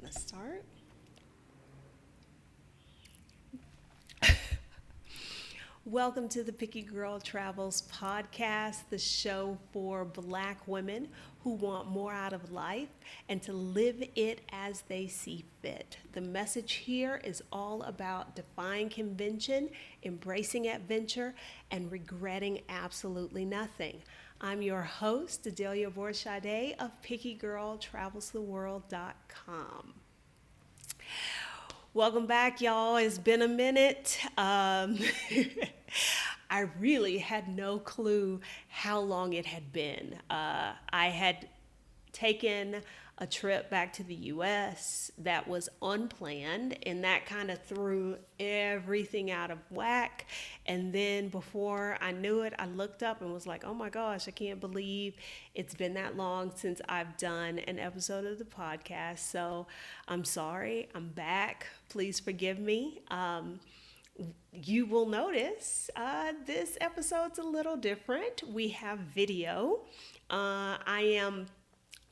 Let's start. Welcome to the Picky Girl Travels podcast, the show for Black women who want more out of life and to live it as they see fit. The message here is all about defying convention, embracing adventure, and regretting absolutely nothing. I'm your host, Adelia Borshade of PickyGirlTravelsTheWorld.com. Welcome back, y'all. It's been a minute. I really had no clue how long it had been. I had taken a trip back to the US that was unplanned, and that kind of threw everything out of whack. And then before I knew it, I looked up and was like, oh my gosh, I can't believe it's been that long since I've done an episode of the podcast. So I'm sorry, I'm back. Please forgive me. You will notice this episode's a little different. We have video. I am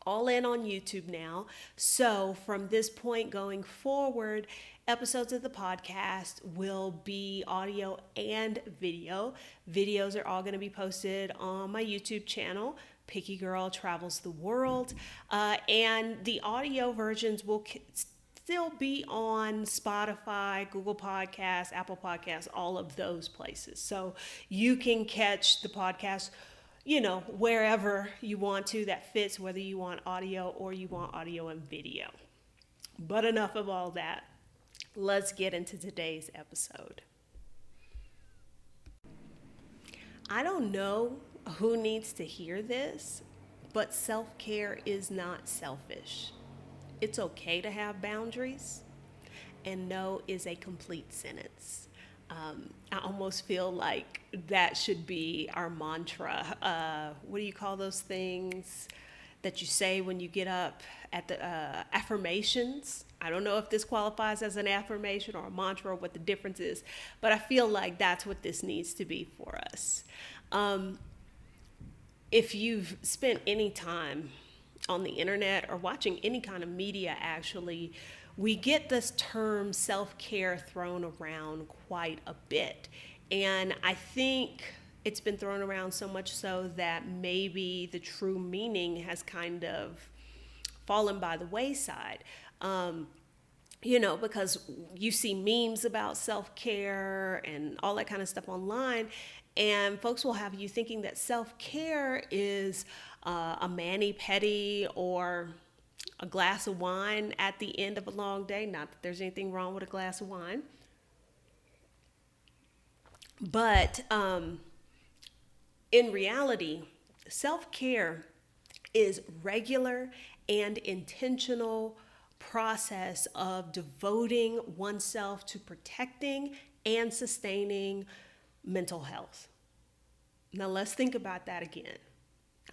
all in on YouTube now. So from this point going forward, episodes of the podcast will be audio and video. Videos are all going to be posted on my YouTube channel, Picky Girl Travels the World. And the audio versions will still be on Spotify, Google Podcasts, Apple Podcasts, all of those places. So you can catch the podcast wherever you want to that fits, whether you want audio or you want audio and video. But enough of all that. Let's get into today's episode. I don't know who needs to hear this, but self-care is not selfish. It's okay to have boundaries, and no is a complete sentence. I almost feel like that should be our mantra. What do you call those things that you say when you get up at the affirmations? I don't know if this qualifies as an affirmation or a mantra or what the difference is, but I feel like that's what this needs to be for us. If you've spent any time on the internet or watching any kind of media, actually, we get this term self-care thrown around quite a bit. And I think it's been thrown around so much so that maybe the true meaning has kind of fallen by the wayside. Because you see memes about self-care and all that kind of stuff online, and folks will have you thinking that self-care is a mani-pedi or a glass of wine at the end of a long day. Not that there's anything wrong with a glass of wine. But in reality, self-care is regular and intentional process of devoting oneself to protecting and sustaining mental health. Now let's think about that again.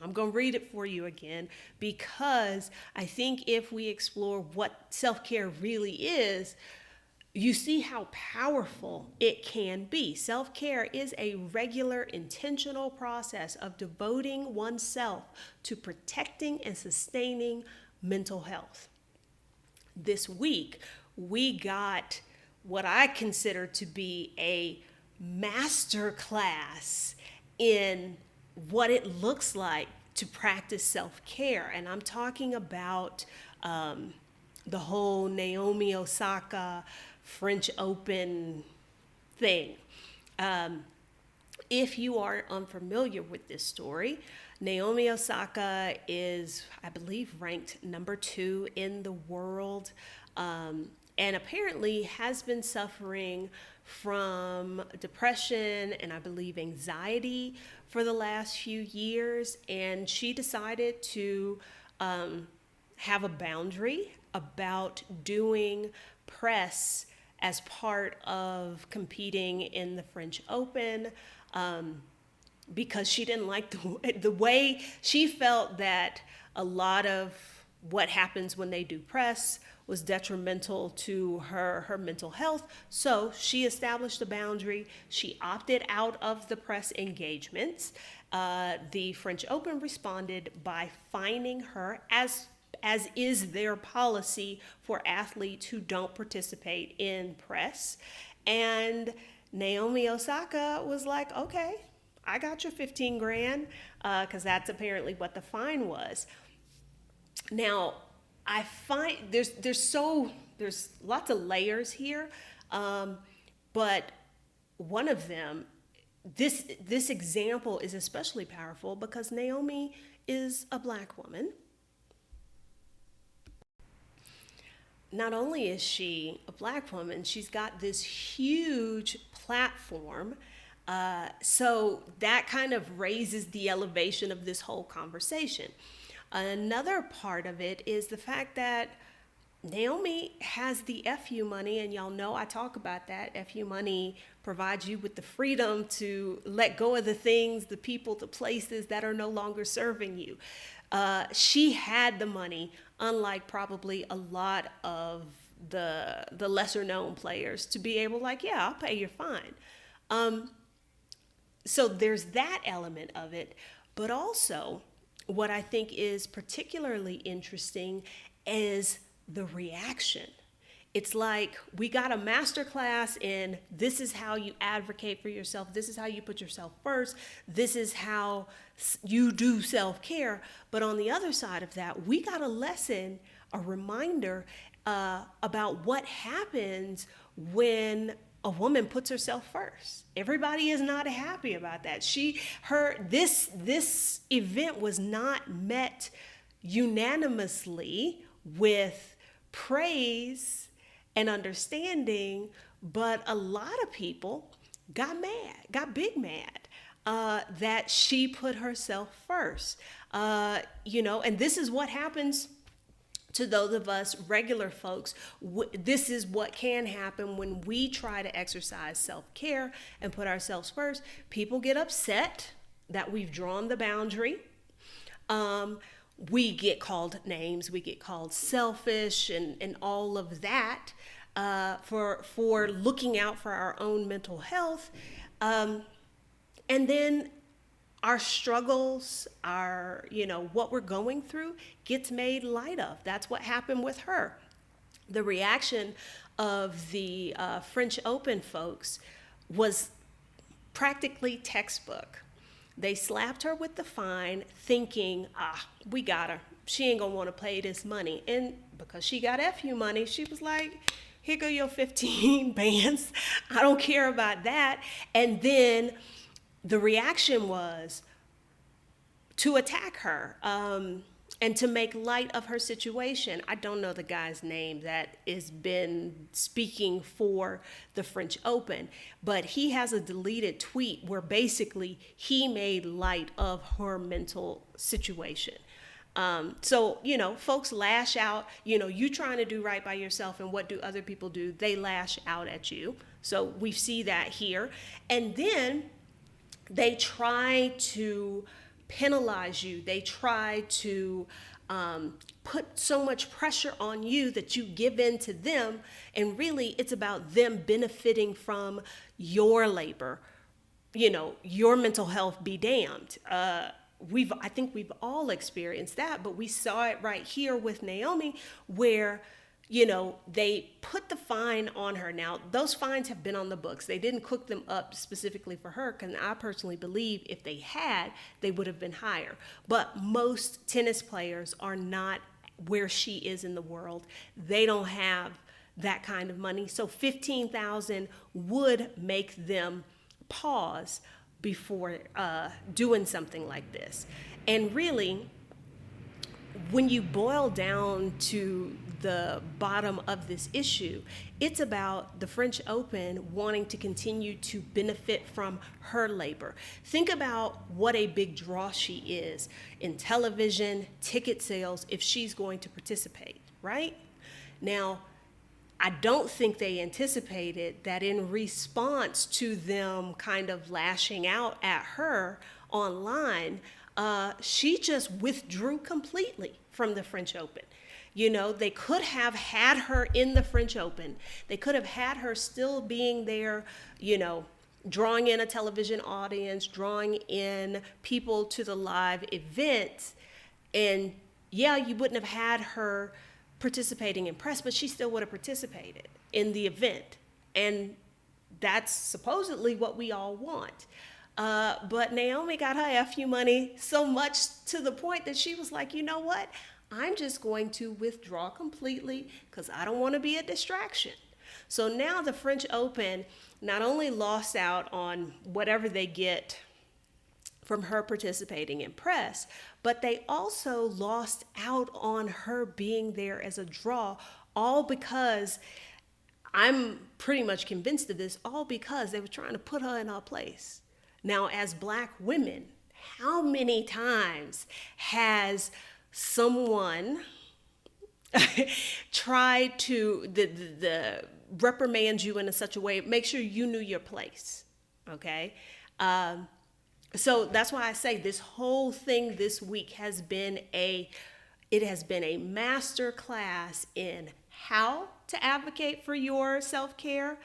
I'm going to read it for you again, because I think if we explore what self-care really is, you see how powerful it can be. Self-care is a regular, intentional process of devoting oneself to protecting and sustaining mental health. This week, we got what I consider to be a master class in what it looks like to practice self-care. And I'm talking about the whole Naomi Osaka French Open thing. If you are unfamiliar with this story, Naomi Osaka is, I believe, ranked number 2 in the world, and apparently has been suffering from depression and I believe anxiety for the last few years. And she decided to have a boundary about doing press as part of competing in the French Open, because she didn't like the way she felt that a lot of what happens when they do press was detrimental to her mental health. So she established a boundary. She opted out of the press engagements. The French Open responded by fining her, as as is their policy for athletes who don't participate in press. And Naomi Osaka was like, okay, I got your 15 grand, because that's apparently what the fine was. Now, I find there's lots of layers here, but one of them, this example is especially powerful because Naomi is a Black woman. Not only is she a Black woman, she's got this huge platform. So that kind of raises the elevation of this whole conversation. Another part of it is the fact that Naomi has the FU money, and y'all know I talk about that. FU money provides you with the freedom to let go of the things, the people, the places that are no longer serving you. She had the money, unlike probably a lot of the lesser known players, to be able, like, yeah, I'll pay your fine. So there's that element of it, but also what I think is particularly interesting is the reaction. It's like we got a master class in this is how you advocate for yourself, this is how you put yourself first, this is how you do self-care. But on the other side of that, we got a lesson, a reminder about what happens when a woman puts herself first. Everybody is not happy about that. This event was not met unanimously with praise and understanding, but a lot of people got big mad that she put herself first. And this is what happens to those of us regular folks. This is what can happen when we try to exercise self-care and put ourselves first. People get upset that we've drawn the boundary. We get called names, we get called selfish and all of that for looking out for our own mental health. And then our struggles, what we're going through gets made light of. That's what happened with her. The reaction of the French Open folks was practically textbook. They slapped her with the fine thinking, we got her. She ain't gonna wanna pay this money. And because she got FU money, she was like, here go your 15 bands. I don't care about that. And then the reaction was to attack her and to make light of her situation. I don't know the guy's name that has been speaking for the French Open, but he has a deleted tweet where basically he made light of her mental situation. So, folks lash out, you trying to do right by yourself, and what do other people do? They lash out at you. So we see that here. And then they try to penalize you. They try to put so much pressure on you that you give in to them. And really, it's about them benefiting from your labor. Your mental health be damned. I think we've all experienced that, but we saw it right here with Naomi, where they put the fine on her. Now, those fines have been on the books. They didn't cook them up specifically for her, because I personally believe if they had, they would have been higher. But most tennis players are not where she is in the world. They don't have that kind of money. So $15,000 would make them pause before doing something like this. And really, when you boil down to the bottom of this issue, it's about the French Open wanting to continue to benefit from her labor. Think about what a big draw she is in television, ticket sales, if she's going to participate, right? Now, I don't think they anticipated that in response to them kind of lashing out at her online, she just withdrew completely from the French Open. They could have had her in the French Open. They could have had her still being there, drawing in a television audience, drawing in people to the live event, and yeah, you wouldn't have had her participating in press, but she still would have participated in the event. And that's supposedly what we all want. But Naomi got her FU money so much to the point that she was like, you know what? I'm just going to withdraw completely because I don't want to be a distraction. So now the French Open not only lost out on whatever they get from her participating in press, but they also lost out on her being there as a draw, all because, I'm pretty much convinced of this, all because they were trying to put her in her place. Now, as Black women, how many times has someone tried to the reprimand you in such a way, make sure you knew your place, okay? So that's why I say this whole thing this week has been a master class in how to advocate for your self-care,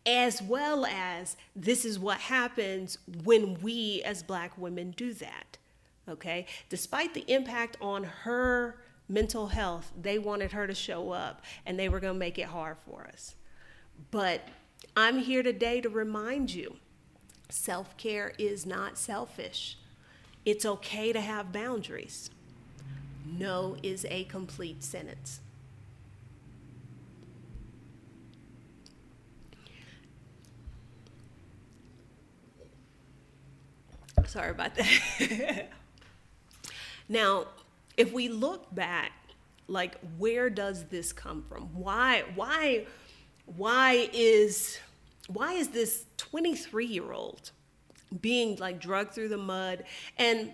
as well as this is what happens when we as Black women do that, okay? Despite the impact on her mental health, they wanted her to show up and they were gonna make it hard for us. But I'm here today to remind you, self-care is not selfish. It's okay to have boundaries. No is a complete sentence. Sorry about that. Now, if we look back, like, where does this come from? Why is this 23-year-old being like dragged through the mud? And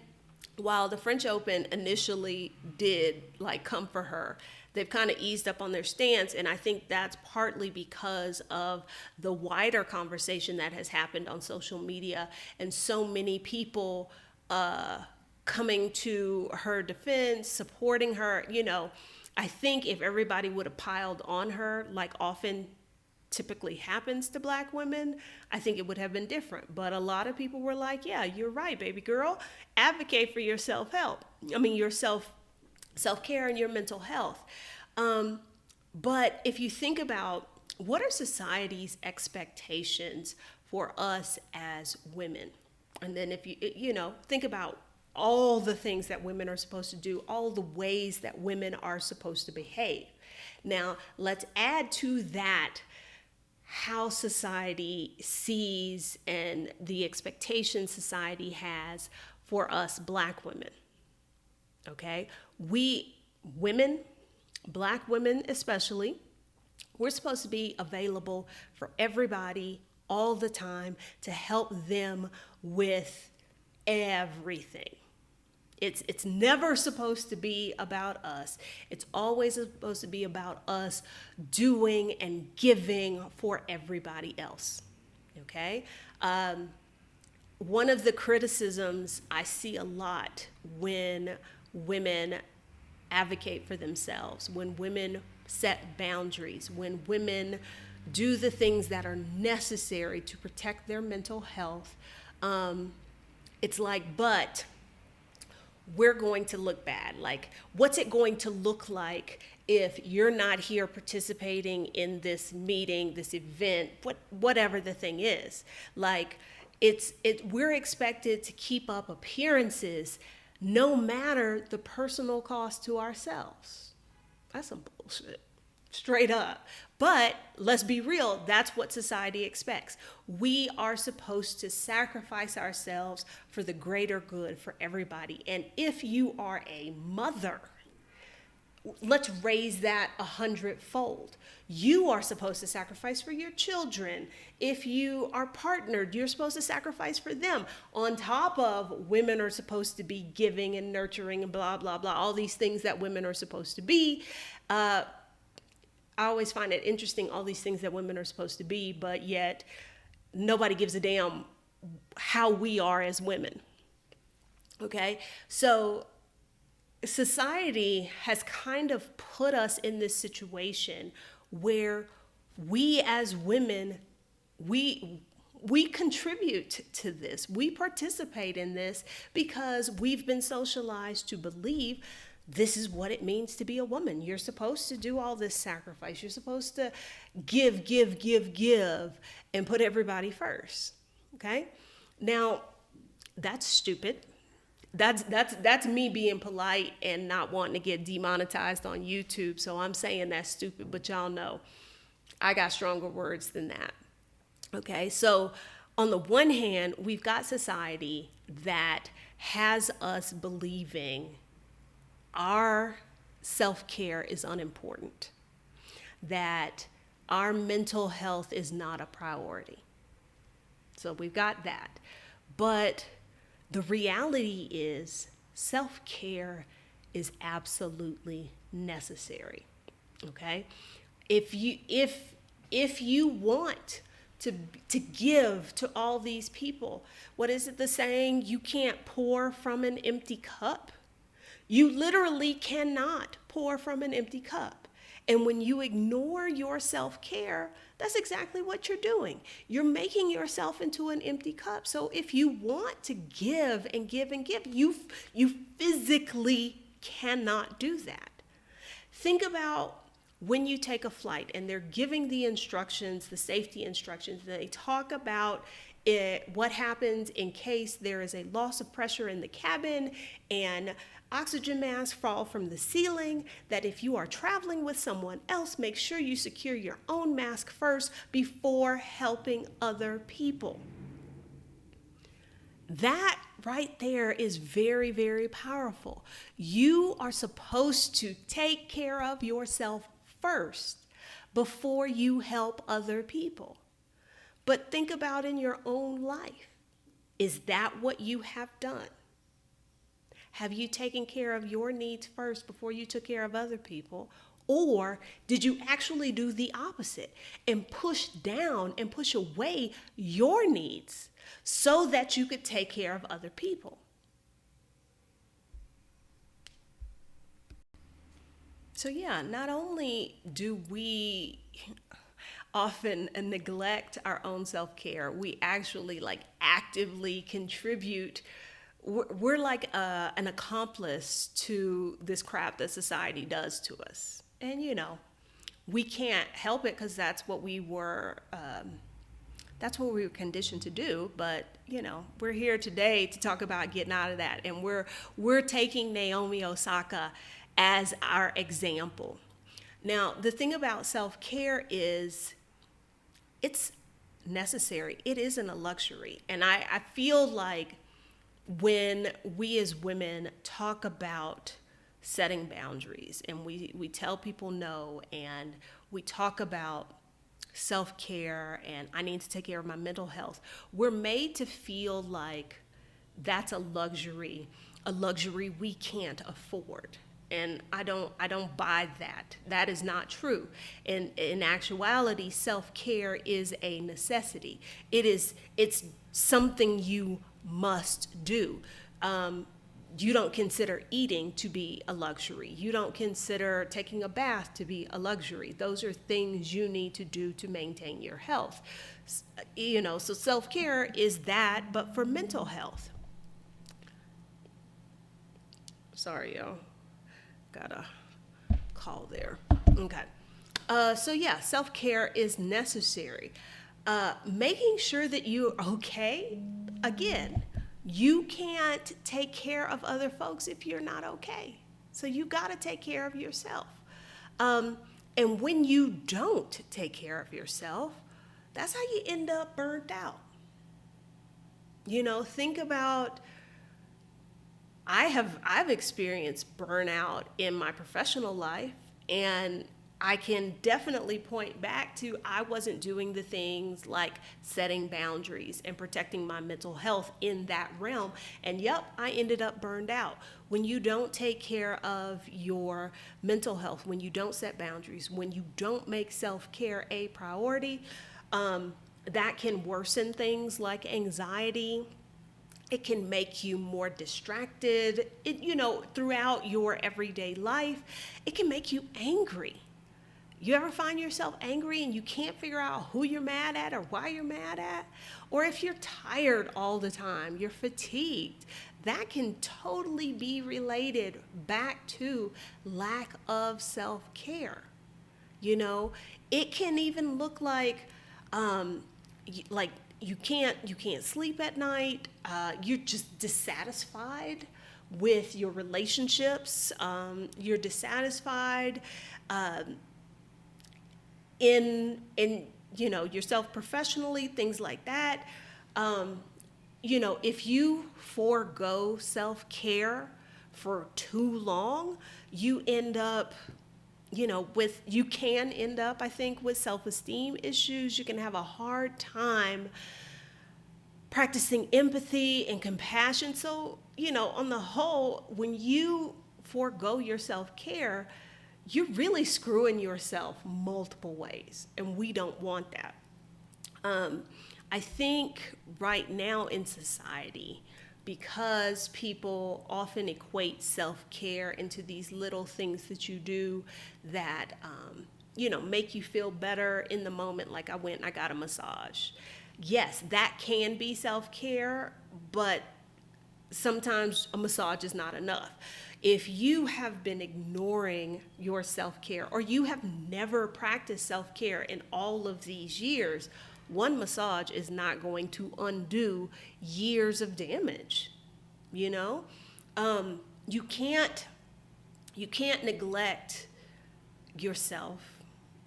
while the French Open initially did like come for her, they've kind of eased up on their stance, and I think that's partly because of the wider conversation that has happened on social media and so many people coming to her defense, supporting her. You know, I think if everybody would have piled on her, like often typically happens to Black women, I think it would have been different. But a lot of people were like, yeah, you're right, baby girl. Advocate for your self-help. Your self-care and your mental health. But if you think about what are society's expectations for us as women, and then if you think about all the things that women are supposed to do, all the ways that women are supposed to behave. Now, let's add to that how society sees and the expectations society has for us Black women. Okay? We women, Black women especially, we're supposed to be available for everybody all the time to help them with everything. It's never supposed to be about us. It's always supposed to be about us doing and giving for everybody else, okay? One of the criticisms I see a lot when women advocate for themselves, when women set boundaries, when women do the things that are necessary to protect their mental health, it's like, but we're going to look bad. Like, what's it going to look like if you're not here participating in this meeting, this event, whatever the thing is? Like, we're expected to keep up appearances no matter the personal cost to ourselves. That's some bullshit, straight up. But let's be real, that's what society expects. We are supposed to sacrifice ourselves for the greater good for everybody. And if you are a mother, let's raise that 100-fold. You are supposed to sacrifice for your children. If you are partnered, you're supposed to sacrifice for them. On top of, women are supposed to be giving and nurturing and blah, blah, blah, all these things that women are supposed to be. I always find it interesting, all these things that women are supposed to be, but yet nobody gives a damn how we are as women. Okay? So society has kind of put us in this situation where we as women, we contribute to this. We participate in this because we've been socialized to believe this is what it means to be a woman. You're supposed to do all this sacrifice. You're supposed to give, and put everybody first. Okay? Now, that's stupid. That's me being polite and not wanting to get demonetized on YouTube. So I'm saying that's stupid, but y'all know I got stronger words than that. Okay? So on the one hand, we've got society that has us believing our self-care is unimportant, that our mental health is not a priority. So we've got that. But the reality is self-care is absolutely necessary. Okay? If you want to give to all these people, what is it the saying? You can't pour from an empty cup. You literally cannot pour from an empty cup. And when you ignore your self-care, that's exactly what you're doing. You're making yourself into an empty cup. So if you want to give and give and give, you physically cannot do that. Think about when you take a flight and they're giving the instructions, the safety instructions, they talk about what happens in case there is a loss of pressure in the cabin and oxygen masks fall from the ceiling, that if you are traveling with someone else, make sure you secure your own mask first before helping other people. That right there is very, very powerful. You are supposed to take care of yourself first before you help other people. But think about in your own life. Is that what you have done? Have you taken care of your needs first before you took care of other people? Or did you actually do the opposite and push down and push away your needs so that you could take care of other people? So yeah, not only do we often neglect our own self-care, we actually actively contribute. We're like an accomplice to this crap that society does to us. And we can't help it because that's what we were conditioned to do. But we're here today to talk about getting out of that, and we're taking Naomi Osaka as our example. Now, the thing about self-care is it's necessary. It isn't a luxury. And I feel like when we as women talk about setting boundaries and we tell people no, and we talk about self-care and I need to take care of my mental health, we're made to feel like that's a luxury we can't afford. And I don't buy that. That is not true. In actuality, self-care is a necessity. It's something you must do. You don't consider eating to be a luxury. You don't consider taking a bath to be a luxury. Those are things you need to do to maintain your health. So self-care is that, but for mental health. Sorry, y'all. Got a call there. Okay. So yeah, self-care is necessary. Making sure that you're okay. Again, you can't take care of other folks if you're not okay. So you got to take care of yourself. And when you don't take care of yourself, that's how you end up burnt out. Think about, I've experienced burnout in my professional life, and I can definitely point back to I wasn't doing the things like setting boundaries and protecting my mental health in that realm. And yep, I ended up burned out. When you don't take care of your mental health, when you don't set boundaries, when you don't make self-care a priority, that can worsen things like anxiety. It can make you more distracted. Throughout your everyday life, it can make you angry. You ever find yourself angry and you can't figure out who you're mad at or why you're mad at? Or if you're tired all the time, you're fatigued, that can totally be related back to lack of self-care. You know, it can even look like you can't sleep at night. You're just dissatisfied with your relationships. You're dissatisfied in yourself professionally, things like that. If you forego self-care for too long, you end up you can end up, I think, with self-esteem issues. You can have a hard time practicing empathy and compassion. So, on the whole, when you forego your self-care, you're really screwing yourself multiple ways, and we don't want that. I think right now in society, because people often equate self-care into these little things that you do that, make you feel better in the moment, like I went and I got a massage. Yes, that can be self-care, but sometimes a massage is not enough. If you have been ignoring your self-care, or you have never practiced self-care in all of these years, one massage is not going to undo years of damage. You can't neglect yourself,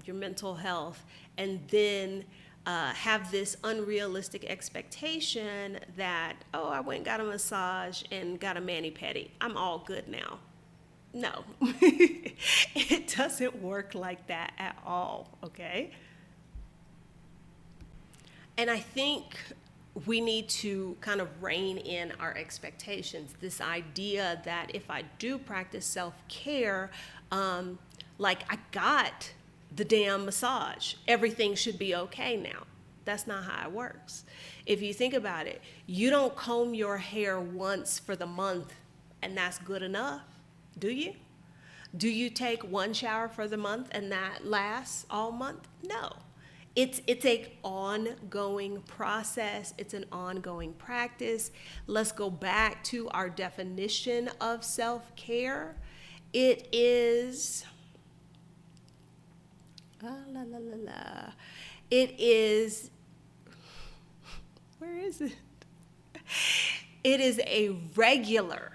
your mental health, and then have this unrealistic expectation that, oh, I went and got a massage and got a mani-pedi, I'm all good now. No, it doesn't work like that at all, okay? And I think we need to kind of rein in our expectations. This idea that if I do practice self-care, like I got the damn massage, everything should be okay now. That's not how it works. If you think about it, you don't comb your hair once for the month and that's good enough, do you? Do you take one shower for the month and that lasts all month? No. It's an ongoing process. It's an ongoing practice. Let's go back to our definition of self-care. It is, it is, where is it? It is a regular,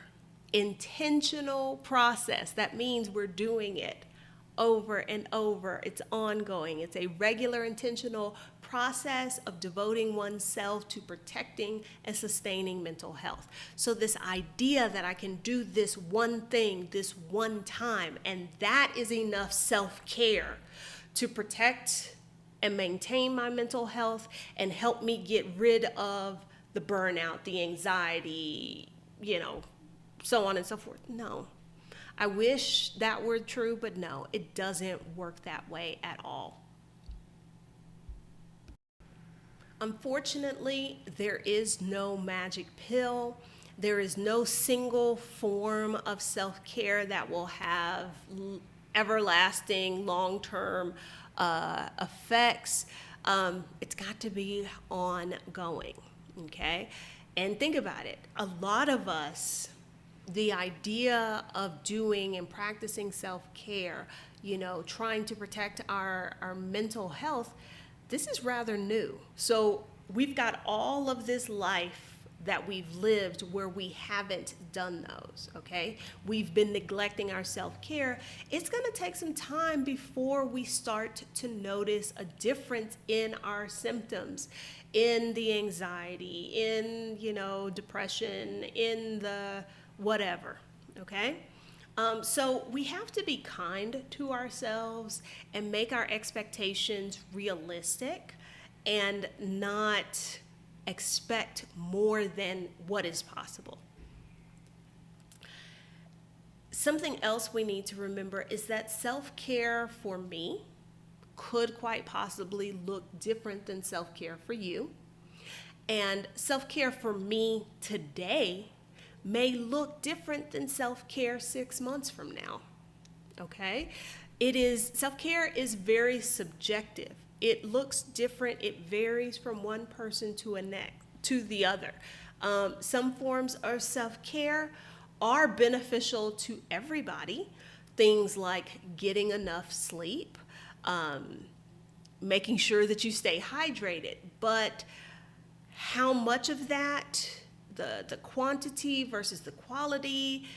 intentional process. That means we're doing it over and over. It's ongoing. It's a regular, intentional process of devoting oneself to protecting and sustaining mental health. So this idea that I can do this one thing, this one time, and that is enough self-care to protect and maintain my mental health and help me get rid of the burnout, the anxiety, so on and so forth. No. I wish that were true, but no, it doesn't work that way at all. Unfortunately, there is no magic pill. There is no single form of self-care that will have everlasting, long-term effects. It's got to be ongoing, okay? And think about it. A lot of us, the idea of doing and practicing self-care, trying to protect our mental health, this is rather new. So we've got all of this life that we've lived where we haven't done those, okay? We've been neglecting our self-care. It's gonna take some time before we start to notice a difference in our symptoms, in the anxiety, in, depression, in the whatever, okay? So we have to be kind to ourselves and make our expectations realistic and not expect more than what is possible. Something else we need to remember is that self-care for me could quite possibly look different than self-care for you. And self-care for me today may look different than self-care 6 months from now, okay? Self-care is very subjective. It looks different. It varies from one person to the other. Some forms of self-care are beneficial to everybody. Things like getting enough sleep, making sure that you stay hydrated. But how much of that, the quantity versus the quality,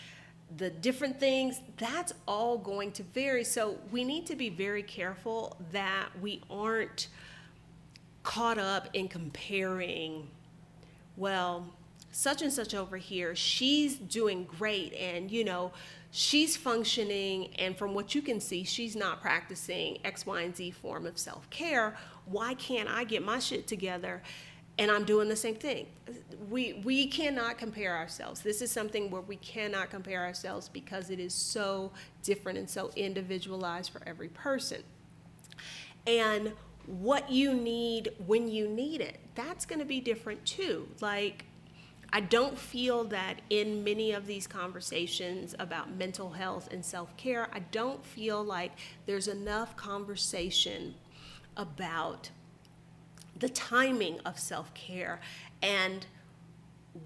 the different things, that's all going to vary. So we need to be very careful that we aren't caught up in comparing, well, such and such over here, she's doing great, and she's functioning, and from what you can see, she's not practicing X, Y, and Z form of self-care. Why can't I get my shit together and I'm doing the same thing? We cannot compare ourselves. This is something where we cannot compare ourselves because it is so different and so individualized for every person. And what you need when you need it, that's going to be different too. Like, I don't feel that in many of these conversations about mental health and self-care, I don't feel like there's enough conversation about the timing of self-care and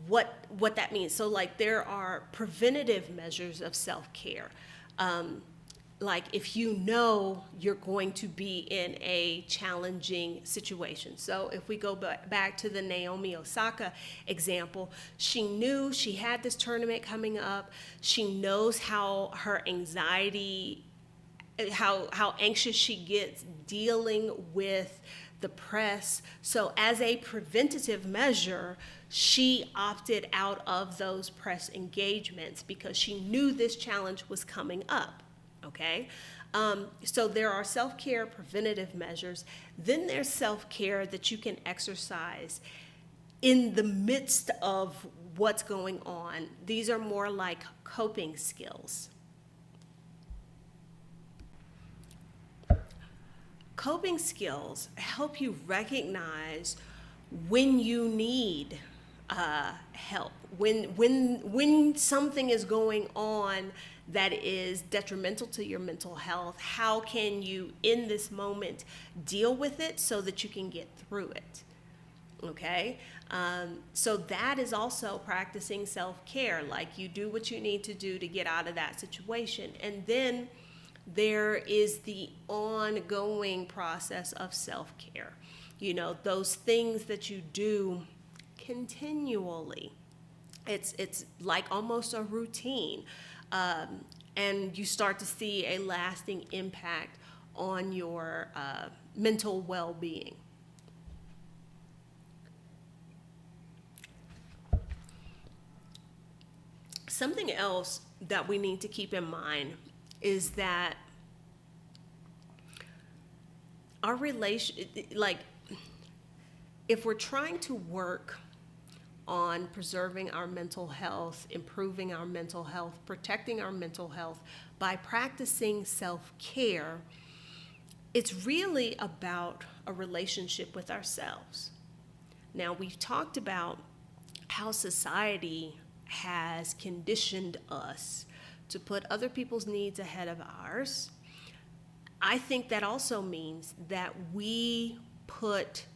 what that means. So like, there are preventative measures of self-care. Like, if you know you're going to be in a challenging situation. So if we go back to the Naomi Osaka example, she knew she had this tournament coming up. She knows how her anxiety, how anxious she gets dealing with the press. So as a preventative measure, she opted out of those press engagements because she knew this challenge was coming up. Okay, so there are self-care preventative measures. Then there's self-care that you can exercise in the midst of what's going on. These are more like coping skills. Coping skills help you recognize when you need help, when something is going on that is detrimental to your mental health. How can you, in this moment, deal with it so that you can get through it? Okay, so that is also practicing self-care. Like, you do what you need to do to get out of that situation. And then there is the ongoing process of self-care. Those things that you do continually. It's like almost a routine. And you start to see a lasting impact on your mental well-being. Something else that we need to keep in mind is that our if we're trying to work on preserving our mental health, improving our mental health, protecting our mental health by practicing self-care, it's really about a relationship with ourselves. Now, we've talked about how society has conditioned us to put other people's needs ahead of ours. I think that also means that we put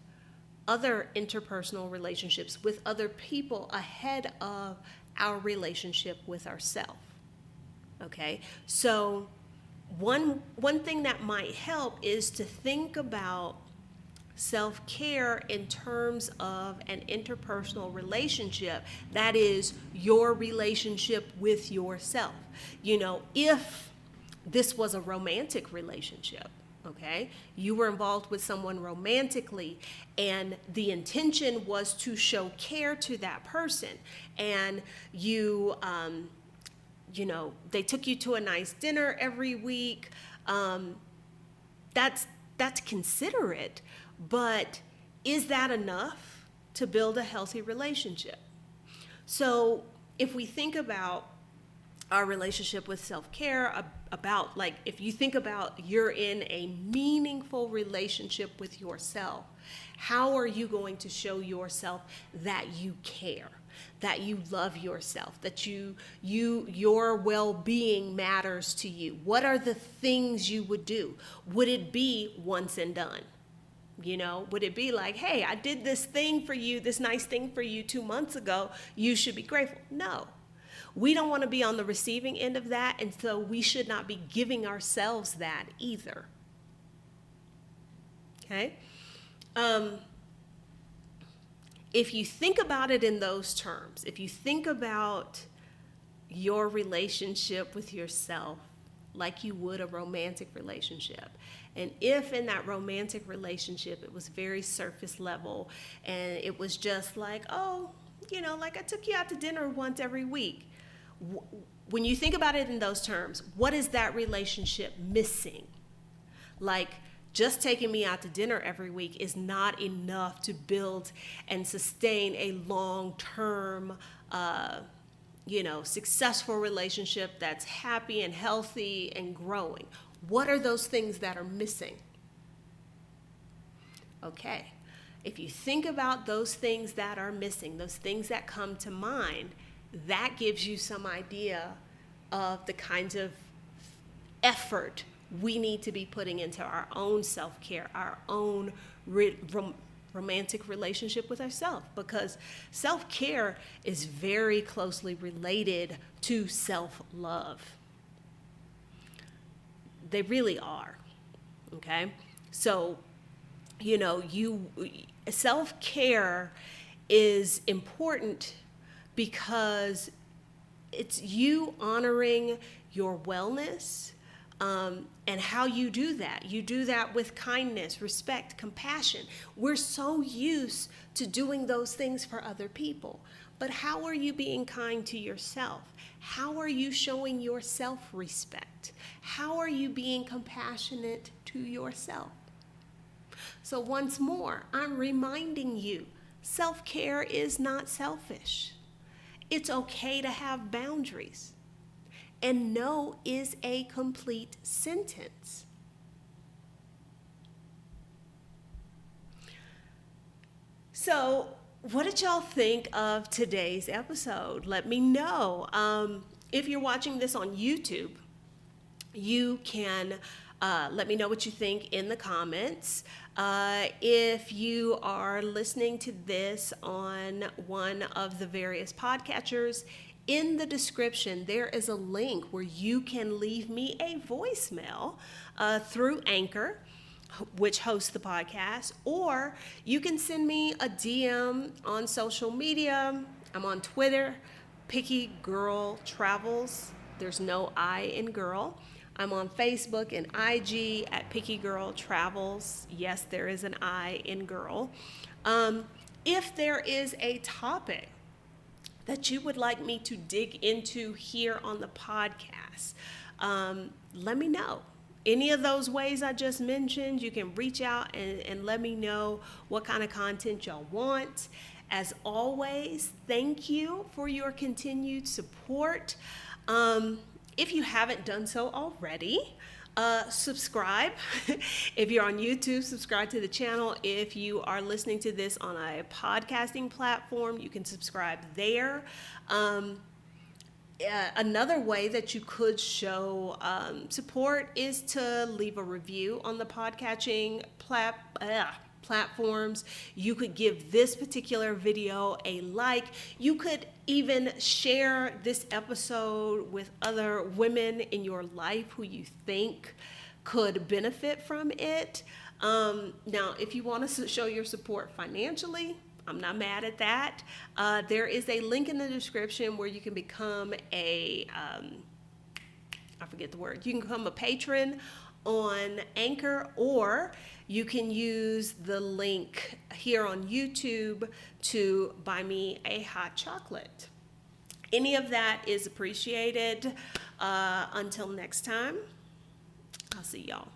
other interpersonal relationships with other people ahead of our relationship with ourselves. Okay, so one thing that might help is to think about self-care in terms of an interpersonal relationship, that is your relationship with yourself. If this was a romantic relationship, okay, you were involved with someone romantically, and the intention was to show care to that person, and they took you to a nice dinner every week. That's considerate, but is that enough to build a healthy relationship? So if we think about our relationship with self-care, about like, if you think about you're in a meaningful relationship with yourself, how are you going to show yourself that you care? that you love yourself, that your well-being matters to you? What are the things you would do? Would it be once and done? Would it be like, hey, I did this thing for you, this nice thing for you 2 months ago, you should be grateful? No. We don't want to be on the receiving end of that, and so we should not be giving ourselves that either. Okay? If you think about it in those terms, if you think about your relationship with yourself like you would a romantic relationship, and if in that romantic relationship it was very surface level and it was just like, oh, like I took you out to dinner once every week, when you think about it in those terms, what is that relationship missing? Like, just taking me out to dinner every week is not enough to build and sustain a long-term, successful relationship that's happy and healthy and growing. What are those things that are missing? Okay, if you think about those things that are missing, those things that come to mind, that gives you some idea of the kinds of effort we need to be putting into our own self-care, our own romantic relationship with ourselves, because self-care is very closely related to self-love. They really are, okay? So, self-care is important because it's you honoring your wellness. And how you do that. You do that with kindness, respect, compassion. We're so used to doing those things for other people. But how are you being kind to yourself? How are you showing yourself respect? How are you being compassionate to yourself? So once more, I'm reminding you, self-care is not selfish. It's okay to have boundaries. And no is a complete sentence. So, what did y'all think of today's episode? Let me know. If you're watching this on YouTube, you can let me know what you think in the comments. If you are listening to this on one of the various podcatchers, in the description, there is a link where you can leave me a voicemail through Anchor, which hosts the podcast, or you can send me a DM on social media. I'm on Twitter, Picky Girl Travels. There's no I in girl. I'm on Facebook and IG at Picky Girl Travels. Yes, there is an I in girl. If there is a topic that you would like me to dig into here on the podcast, let me know. Any of those ways I just mentioned, you can reach out and let me know what kind of content y'all want. As always, thank you for your continued support. If you haven't done so already, subscribe. If you're on YouTube, subscribe to the channel. If you are listening to this on a podcasting platform, you can subscribe there. Another way that you could show support is to leave a review on the podcatching platforms. You could give this particular video a like. You could even share this episode with other women in your life who you think could benefit from it. Now, if you want to show your support financially, I'm not mad at that. There is a link in the description where you can become I forget the word. You can become a patron on Anchor, or you can use the link here on YouTube to buy me a hot chocolate. Any of that is appreciated. Until next time, I'll see y'all.